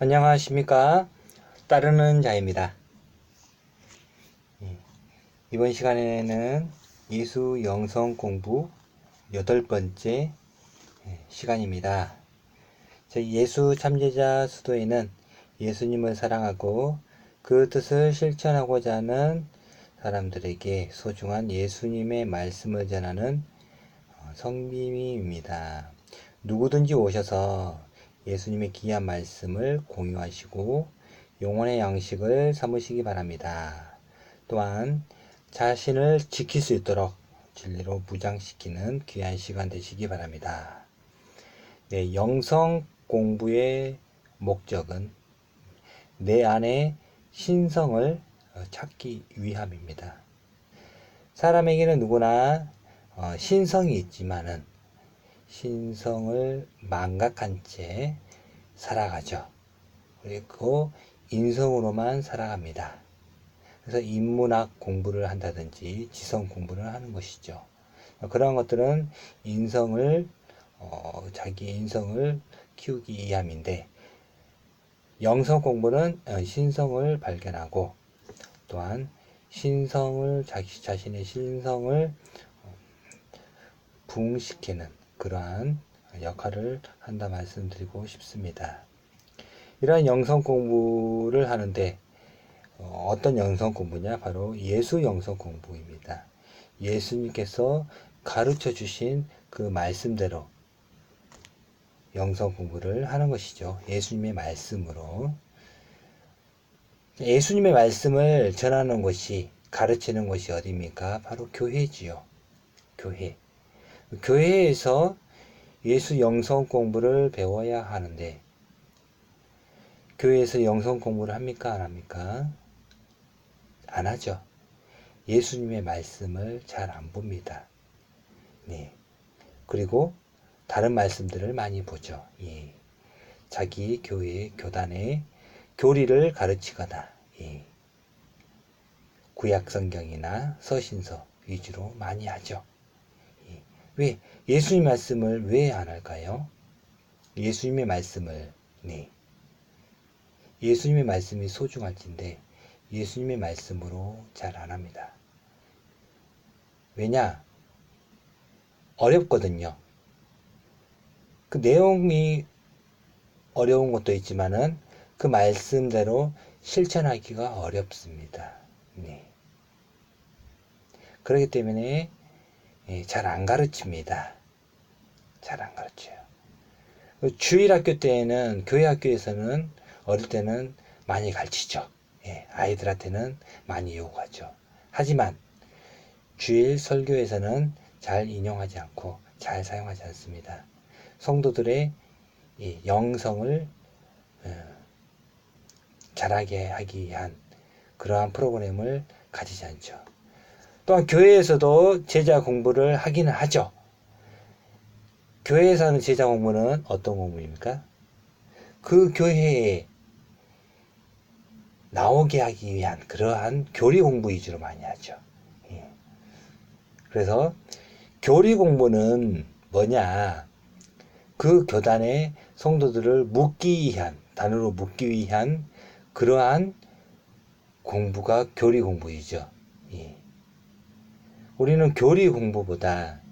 안녕하십니까. 따르는 자입니다. 이번 시간에는 예수 영성 공부 8번째 시간입니다. 저희 예수 참제자 수도에는 예수님을 사랑하고 그 뜻을 실천하고자 하는 사람들에게 소중한 예수님의 말씀을 전하는 성김이입니다. 누구든지 오셔서 예수님의 귀한 말씀을 공유하시고 영혼의 양식을 삼으시기 바랍니다. 또한 자신을 지킬 수 있도록 진리로 무장시키는 귀한 시간 되시기 바랍니다. 네, 영성 공부의 목적은 내 안에 신성을 찾기 위함입니다. 사람에게는 누구나 신성이 있지만은 신성을 망각한 채 살아가죠. 그리고 인성으로만 살아갑니다. 그래서 인문학 공부를 한다든지 지성 공부를 하는 것이죠. 그런 것들은 자기 인성을 키우기 위함인데, 영성 공부는 신성을 발견하고 또한 자신의 신성을 부흥시키는 그러한 역할을 한다 말씀드리고 싶습니다. 이러한 영성 공부를 하는데 어떤 영성 공부냐? 바로 예수 영성 공부입니다. 예수님께서 가르쳐 주신 그 말씀대로 영성 공부를 하는 것이죠. 예수님의 말씀으로. 예수님의 말씀을 전하는 것이, 가르치는 것이 어디입니까? 바로 교회지요. 교회. 교회에서 예수 영성 공부를 배워야 하는데, 교회에서 영성 공부를 합니까? 안 합니까? 안 하죠. 예수님의 말씀을 잘 안 봅니다. 네. 그리고 다른 말씀들을 많이 보죠. 예. 자기 교회, 교단의 교리를 가르치거나, 예. 구약 성경이나 서신서 위주로 많이 하죠. 예. 왜? 예수님 말씀을 왜 안 할까요? 예수님의 말씀을, 네. 예수님의 말씀이 소중할진데 예수님의 말씀으로 잘 안 합니다. 왜냐? 어렵거든요. 그 내용이 어려운 것도 있지만은 그 말씀대로 실천하기가 어렵습니다. 네. 그렇기 때문에 잘 안 가르칩니다. 잘 안 가르쳐요. 주일학교 때에는, 교회 학교에서는 어릴 때는 많이 가르치죠. 아이들한테는 많이 요구하죠. 하지만 주일 설교에서는 잘 인용하지 않고 잘 사용하지 않습니다. 성도들의 영성을 자라게 하기 위한 그러한 프로그램을 가지지 않죠. 또한 교회에서도 제자 공부를 하기는 하죠. 교회에서 하는 제자 공부는 어떤 공부입니까? 그 교회에 나오게 하기 위한 그러한 교리 공부 위주로 많이 하죠. 그래서 교리 공부는 뭐냐? 그 교단의 성도들을 묶기 위한, 단으로 묶기 위한 그러한 공부가 교리 공부이죠. 우리는 교리 공부보다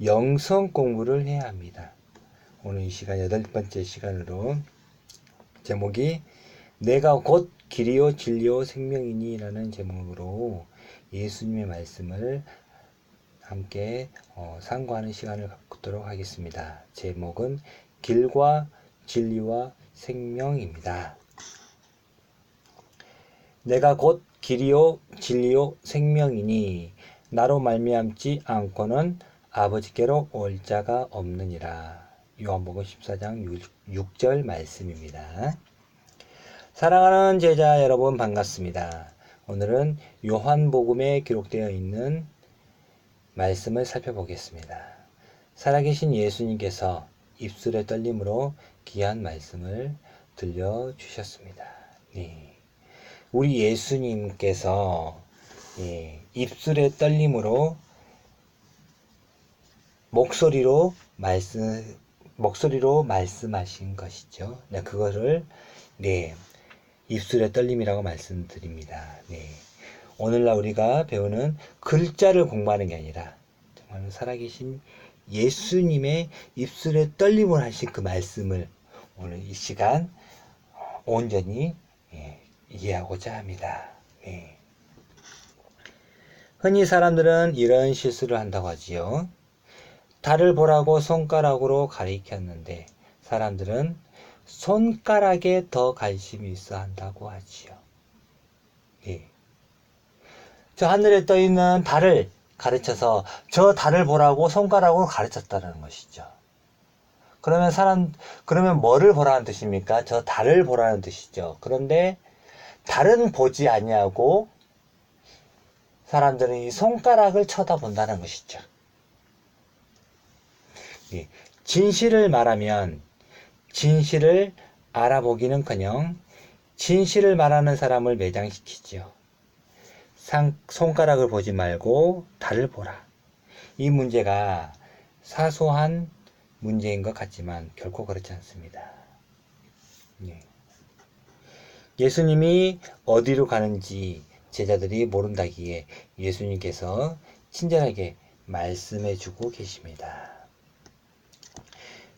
영성 공부를 해야 합니다. 오늘 이 시간 8번째 시간으로 제목이 내가 곧 길이요 진리요 생명이니 라는 제목으로 예수님의 말씀을 함께 상고하는 시간을 갖도록 하겠습니다. 제목은 길과 진리와 생명입니다. 내가 곧 길이요 진리요 생명이니 나로 말미암지 않고는 아버지께로 올 자가 없느니라. 요한복음 14장 6절 말씀입니다. 사랑하는 제자 여러분, 반갑습니다. 오늘은 요한복음에 기록되어 있는 말씀을 살펴보겠습니다. 살아계신 예수님께서 입술의 떨림으로 귀한 말씀을 들려주셨습니다. 네. 우리 예수님께서 입술의 떨림으로 목소리로 목소리로 말씀하신 것이죠. 네, 그거를 네, 입술의 떨림이라고 말씀드립니다. 네. 오늘날 우리가 배우는 글자를 공부하는 게 아니라 정말 살아계신 예수님의 입술의 떨림을 하신 그 말씀을 오늘 이 시간 온전히 이해하고자 합니다. 네. 흔히 사람들은 이런 실수를 한다고 하지요. 달을 보라고 손가락으로 가리켰는데 사람들은 손가락에 더 관심이 있어 한다고 하지요. 예. 저 하늘에 떠 있는 달을 가르쳐서 저 달을 보라고 손가락으로 가르쳤다는 것이죠. 그러면 뭐를 보라는 뜻입니까? 저 달을 보라는 뜻이죠. 그런데 달은 보지 아니하고 사람들은 이 손가락을 쳐다본다는 것이죠. 예. 진실을 말하면 진실을 알아보기는커녕 진실을 말하는 사람을 매장시키지요. 손가락을 보지 말고 달을 보라. 이 문제가 사소한 문제인 것 같지만 결코 그렇지 않습니다. 예. 예수님이 어디로 가는지 제자들이 모른다기에 예수님께서 친절하게 말씀해 주고 계십니다.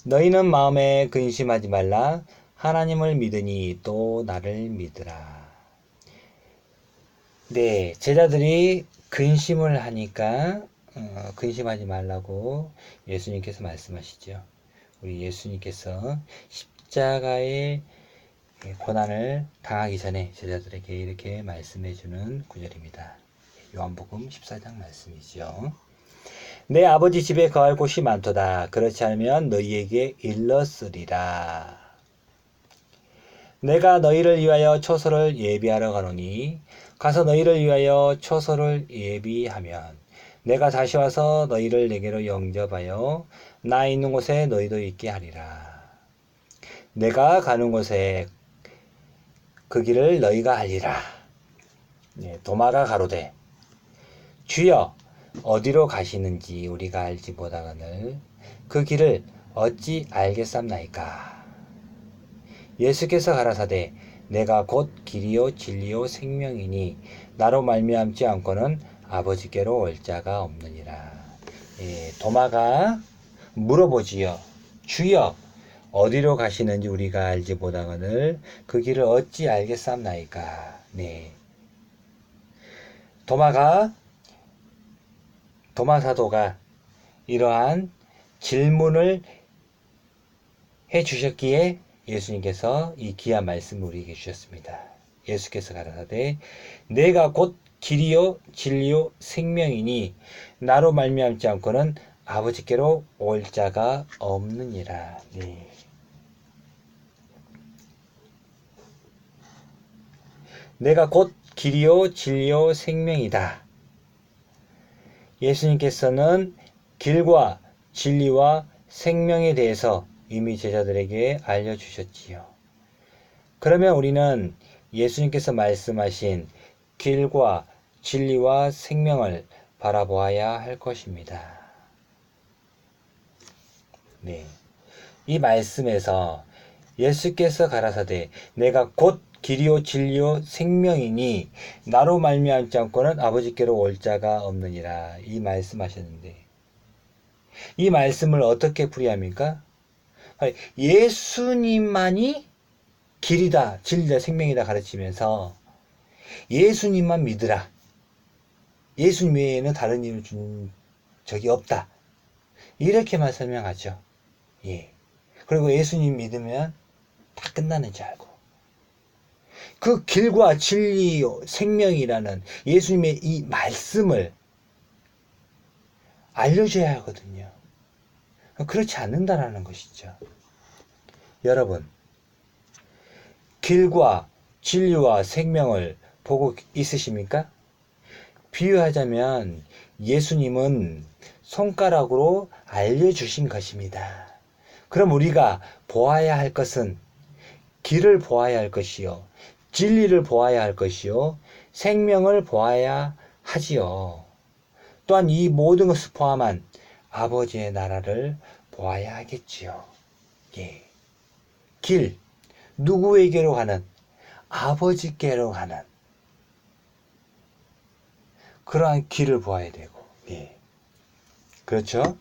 너희는 마음에 근심하지 말라. 하나님을 믿으니 또 나를 믿으라. 네, 제자들이 근심을 하니까 근심하지 말라고 예수님께서 말씀하시죠. 우리 예수님께서 십자가의 고난을 당하기 전에 제자들에게 이렇게 말씀해 주는 구절입니다. 요한복음 14장 말씀이죠. 내 아버지 집에 거할 곳이 많도다. 그렇지 않으면 너희에게 일렀으리라. 내가 너희를 위하여 초소를 예비하러 가노니 가서 너희를 위하여 초소를 예비하면 내가 다시 와서 너희를 내게로 영접하여 나 있는 곳에 너희도 있게 하리라. 내가 가는 곳에 그 길을 너희가 알리라. 도마가 가로되 주여 어디로 가시는지 우리가 알지 못하거늘 그 길을 어찌 알겠삼나이까. 예수께서 가라사대 내가 곧 길이요 진리요 생명이니 나로 말미암지 않고는 아버지께로 올 자가 없느니라. 도마가 물어보지요. 주여 어디로 가시는지 우리가 알지 못하거늘 그 길을 어찌 알겠삼나이까. 네. 도마 사도가 이러한 질문을 해 주셨기에 예수님께서 이 귀한 말씀을 우리에게 주셨습니다. 예수께서 가라사대 내가 곧 길이요 진리요 생명이니 나로 말미암지 않고는 아버지께로 올 자가 없느니라. 네. 내가 곧 길이요 진리요 생명이다. 예수님께서는 길과 진리와 생명에 대해서 이미 제자들에게 알려주셨지요. 그러면 우리는 예수님께서 말씀하신 길과 진리와 생명을 바라보아야 할 것입니다. 네. 이 말씀에서 예수께서 가라사대 내가 곧 길이요 진리요 생명이니 나로 말미암지 않고는 아버지께로 올 자가 없느니라. 이 말씀하셨는데 이 말씀을 어떻게 풀이합니까? 예수님만이 길이다, 진리다, 생명이다 가르치면서 예수님만 믿으라. 예수님 외에는 다른 이름을 준 적이 없다. 이렇게만 설명하죠. 예. 그리고 예수님 믿으면 다 끝나는 줄 알고. 그 길과 진리, 생명이라는 예수님의 이 말씀을 알려줘야 하거든요. 그렇지 않는다라는 것이죠. 여러분, 길과 진리와 생명을 보고 있으십니까? 비유하자면 예수님은 손가락으로 알려주신 것입니다. 그럼 우리가 보아야 할 것은 길을 보아야 할 것이요, 진리를 보아야 할 것이요, 생명을 보아야 하지요. 또한 이 모든 것을 포함한 아버지의 나라를 보아야 하겠지요. 예. 길, 누구에게로 가는? 아버지께로 가는 그러한 길을 보아야 되고, 예. 그렇죠?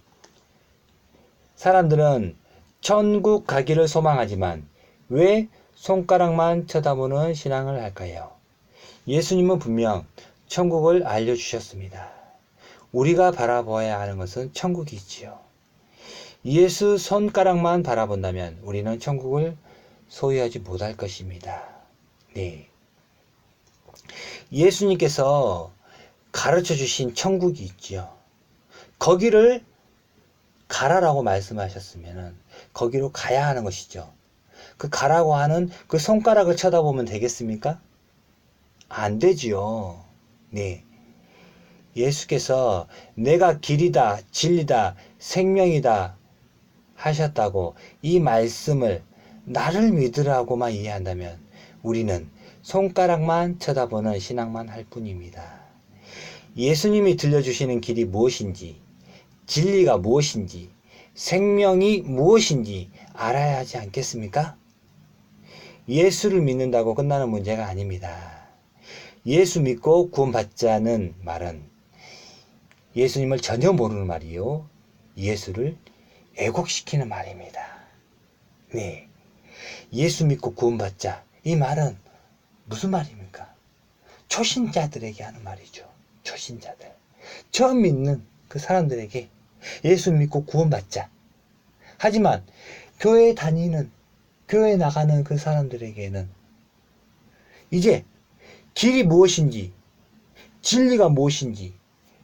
사람들은 천국 가기를 소망하지만 왜 손가락만 쳐다보는 신앙을 할까요? 예수님은 분명 천국을 알려주셨습니다. 우리가 바라보아야 하는 것은 천국이 있지요. 예수 손가락만 바라본다면 우리는 천국을 소유하지 못할 것입니다. 네. 예수님께서 가르쳐 주신 천국이 있지요. 거기를 가라라고 말씀하셨으면 거기로 가야 하는 것이죠. 그 가라고 하는 그 손가락을 쳐다보면 되겠습니까? 안 되지요. 네. 예수께서 내가 길이다, 진리다, 생명이다 하셨다고 이 말씀을 나를 믿으라고만 이해한다면 우리는 손가락만 쳐다보는 신앙만 할 뿐입니다. 예수님이 들려주시는 길이 무엇인지, 진리가 무엇인지, 생명이 무엇인지 알아야 하지 않겠습니까? 예수를 믿는다고 끝나는 문제가 아닙니다. 예수 믿고 구원받자는 말은 예수님을 전혀 모르는 말이요. 예수를 애곡시키는 말입니다. 네. 예수 믿고 구원받자. 이 말은 무슨 말입니까? 초신자들에게 하는 말이죠. 초신자들. 처음 믿는 그 사람들에게 예수 믿고 구원받자. 하지만 교회 다니는, 교회 나가는 그 사람들에게는 이제 길이 무엇인지, 진리가 무엇인지,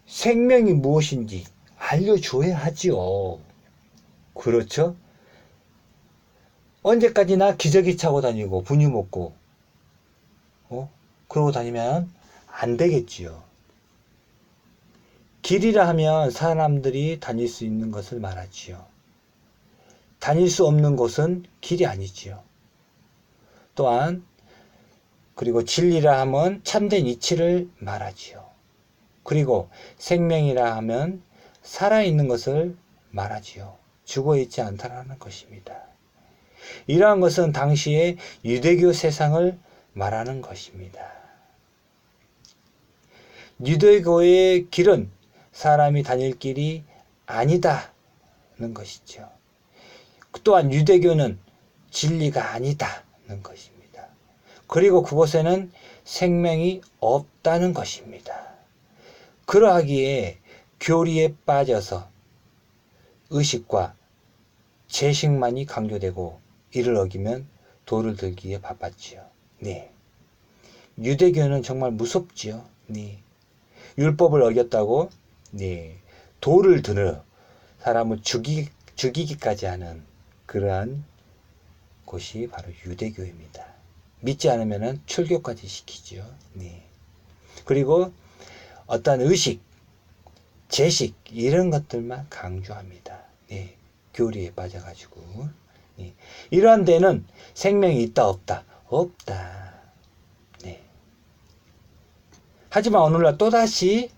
생명이 무엇인지 알려줘야 하지요. 그렇죠? 언제까지나 기저귀 차고 다니고 분유 먹고 그러고 다니면 안 되겠지요. 길이라 하면 사람들이 다닐 수 있는 것을 말하지요. 다닐 수 없는 곳은 길이 아니지요. 또한 그리고 진리라 하면 참된 이치를 말하지요. 그리고 생명이라 하면 살아있는 것을 말하지요. 죽어있지 않다라는 것입니다. 이러한 것은 당시의 유대교 세상을 말하는 것입니다. 유대교의 길은 사람이 다닐 길이 아니다는 것이죠. 또한 유대교는 진리가 아니다는 것입니다. 그리고 그곳에는 생명이 없다는 것입니다. 그러하기에 교리에 빠져서 의식과 제식만이 강조되고 이를 어기면 돌을 들기에 바빴지요. 네. 유대교는 정말 무섭지요. 네. 율법을 어겼다고 네. 돌을 들어 사람을 죽이기까지 하는 그러한 곳이 바로 유대교입니다. 믿지 않으면 출교까지 시키지요. 네. 그리고 어떤 의식, 제식 이런 것들만 강조합니다. 네. 교리에 빠져가지고 네. 이러한 데는 생명이 있다 없다? 없다. 네. 하지만 오늘날 또다시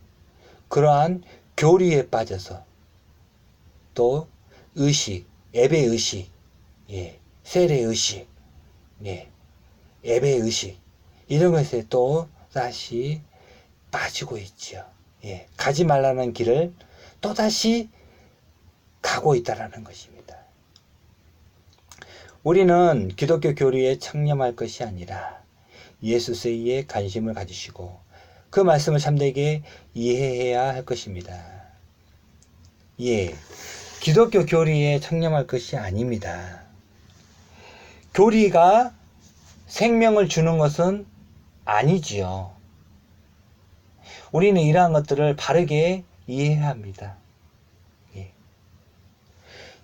그러한 교리에 빠져서 또 의식, 예배의식, 예, 세례의식, 예, 예배의식 이런 것에 또 다시 빠지고 있죠. 예, 가지 말라는 길을 또다시 가고 있다라는 것입니다. 우리는 기독교 교리에 창념할 것이 아니라 예수세에 관심을 가지시고 그 말씀을 참되게 이해해야 할 것입니다. 예, 기독교 교리에 창념할 것이 아닙니다. 교리가 생명을 주는 것은 아니지요. 우리는 이러한 것들을 바르게 이해해야 합니다. 예.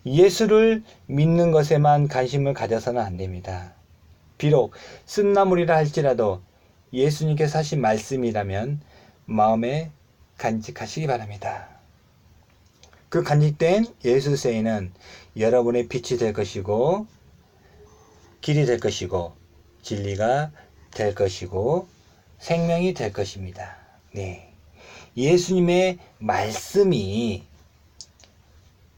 예수를 믿는 것에만 관심을 가져서는 안 됩니다. 비록 쓴나물이라 할지라도 예수님께서 하신 말씀이라면 마음에 간직하시기 바랍니다. 그 간직된 예수세에는 여러분의 빛이 될 것이고 길이 될 것이고 진리가 될 것이고 생명이 될 것입니다. 네. 예수님의 말씀이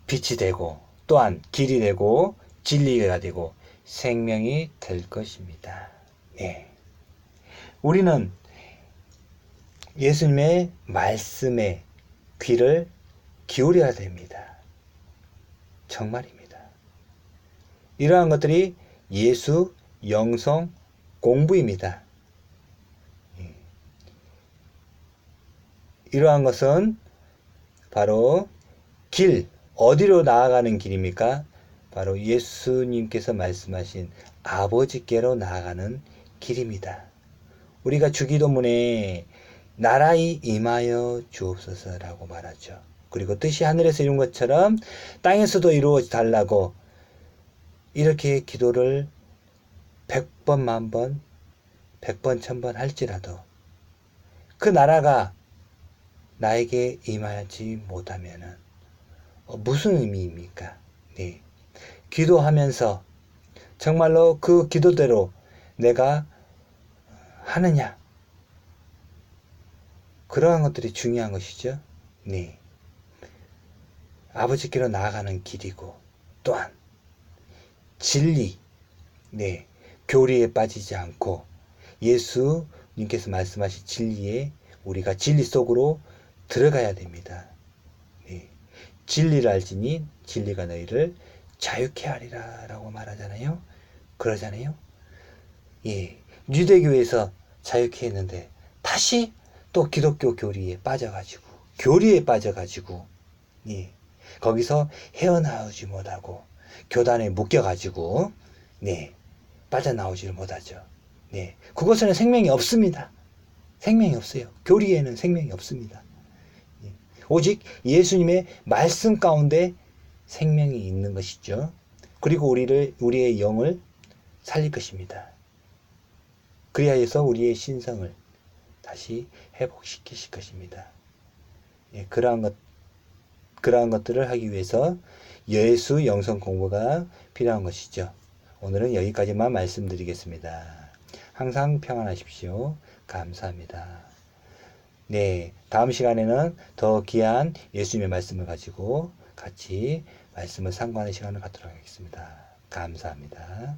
빛이 되고 또한 길이 되고 진리가 되고 생명이 될 것입니다. 예. 우리는 예수님의 말씀에 귀를 기울여야 됩니다. 정말입니다. 이러한 것들이 예수 영성 공부입니다. 이러한 것은 바로 어디로 나아가는 길입니까? 바로 예수님께서 말씀하신 아버지께로 나아가는 길입니다. 우리가 주기도문에 나라의 임하여 주옵소서라고 말하죠. 그리고 뜻이 하늘에서 이룬 것처럼 땅에서도 이루어져 달라고 이렇게 기도를 100번, 만번, 100번, 1000번 할지라도 그 나라가 나에게 임하지 못하면은 무슨 의미입니까? 네. 기도하면서 정말로 그 기도대로 내가 하느냐? 그러한 것들이 중요한 것이죠. 네. 아버지께로 나아가는 길이고 또한 진리, 네. 교리에 빠지지 않고 예수님께서 말씀하신 진리에 우리가 진리 속으로 들어가야 됩니다. 네. 진리를 알지니 진리가 너희를 자유케 하리라 라고 말하잖아요. 그러잖아요. 예. 유대교에서 자유케 했는데 다시 또 기독교 교리에 빠져가지고 예. 거기서 헤어나오지 못하고 교단에 묶여가지고 네. 빠져나오지를 못하죠. 네. 그것에는 생명이 없습니다. 생명이 없어요. 교리에는 생명이 없습니다. 오직 예수님의 말씀 가운데 생명이 있는 것이죠. 그리고 우리의 영을 살릴 것입니다. 그리하여서 우리의 신성을 다시 회복시키실 것입니다. 예, 그러한 것들을 하기 위해서 예수 영성 공부가 필요한 것이죠. 오늘은 여기까지만 말씀드리겠습니다. 항상 평안하십시오. 감사합니다. 네, 다음 시간에는 더 귀한 예수님의 말씀을 가지고 같이 말씀을 상고하는 시간을 갖도록 하겠습니다. 감사합니다.